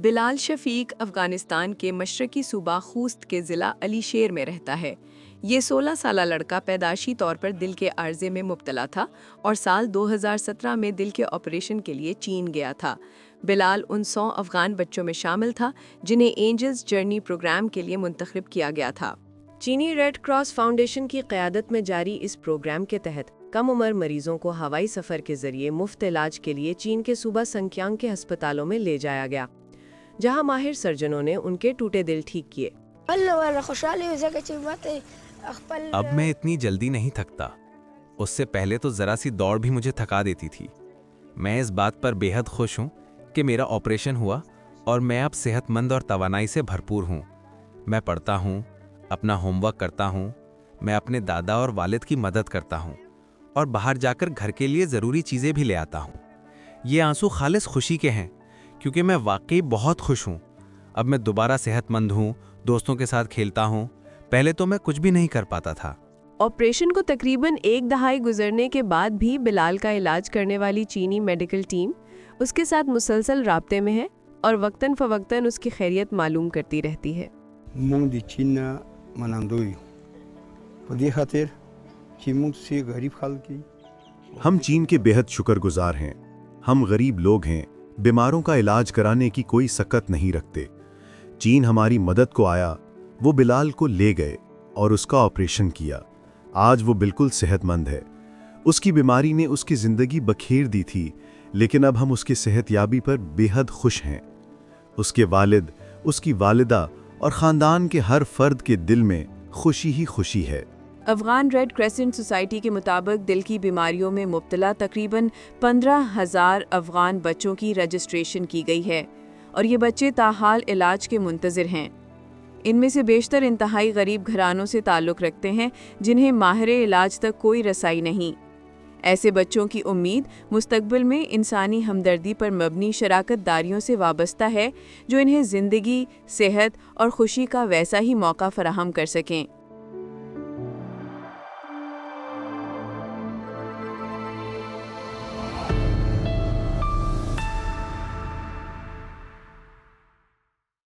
बिलाल शफीक अफ़गानिस्तान के मशरकी सूबा खूस्त के ज़िला अलीशेर में रहता है। ये 16 साला लड़का पैदाशी तौर पर दिल के आर्जे में मुब्तला था और साल 2017 में दिल के ऑपरेशन के लिए चीन गया था। बिलाल उन 100 अफ़गान बच्चों में शामिल था जिन्हें एंजल्स जर्नी प्रोग्राम के लिए मुंतखब किया गया था। चीनी रेड क्रॉस फाउंडेशन की क़यादत में जारी इस प्रोग्राम के तहत कम उम्र मरीजों को हवाई सफ़र के ज़रिए मुफ्त इलाज के लिए चीन के सूबा संक्यांग के अस्पतालों में ले जाया गया, जहां माहिर सर्जनों ने उनके टूटे दिल ठीक किए। अब मैं इतनी जल्दी नहीं थकता। उससे पहले तो ज़रा सी दौड़ भी मुझे थका देती थी। मैं इस बात पर बेहद खुश हूँ कि मेरा ऑपरेशन हुआ और मैं अब सेहतमंद और तवानाई से भरपूर हूँ। मैं पढ़ता हूँ, अपना होमवर्क करता हूँ, मैं अपने दादा और वालिद की मदद करता हूँ और बाहर जाकर घर के लिए ज़रूरी चीज़ें भी ले आता हूँ। ये आंसू खालिस खुशी के हैं क्योंकि मैं वाकई बहुत खुश हूँ। अब मैं दोबारा सेहतमंद हूँ, दोस्तों के साथ खेलता हूँ। पहले तो मैं कुछ भी नहीं कर पाता था। ऑपरेशन को तकरीबन 1 दहाई गुजरने के बाद भी बिलाल का इलाज करने वाली चीनी मेडिकल टीम उसके साथ मुसलसल राब्ते में है और वक्तन फ़वक्तन उसकी खैरियत मालूम करती रहती है। हम चीन के बेहद शुक्रगुजार हैं। हम गरीब लोग हैं, बीमारों का इलाज कराने की कोई सकत नहीं रखते। चीन हमारी मदद को आया, वो बिलाल को ले गए और उसका ऑपरेशन किया। आज वो बिल्कुल सेहतमंद है। उसकी बीमारी ने उसकी ज़िंदगी बखेर दी थी, लेकिन अब हम उसकी सेहतयाबी पर बेहद खुश हैं। उसके वालिद, उसकी वालिदा और ख़ानदान के हर फर्द के दिल में खुशी ही खुशी है। अफ़गान रेड क्रेसेंट सोसाइटी के मुताबिक दिल की बीमारियों में मुब्तला तकरीबन 15,000 अफ़गान बच्चों की रजिस्ट्रेशन की गई है और ये बच्चे ताहाल इलाज के मुंतज़िर हैं। इनमें से बेशतर इंतहाई गरीब घरानों से ताल्लुक़ रखते हैं जिन्हें माहिर इलाज तक कोई रसाई नहीं। ऐसे बच्चों की उम्मीद मुस्तकबिल में इंसानी हमदर्दी पर मबनी शराकत दारियों से वाबस्ता है जो इन्हें ज़िंदगी, सेहत और खुशी का वैसा ही मौका फराहम कर सकें।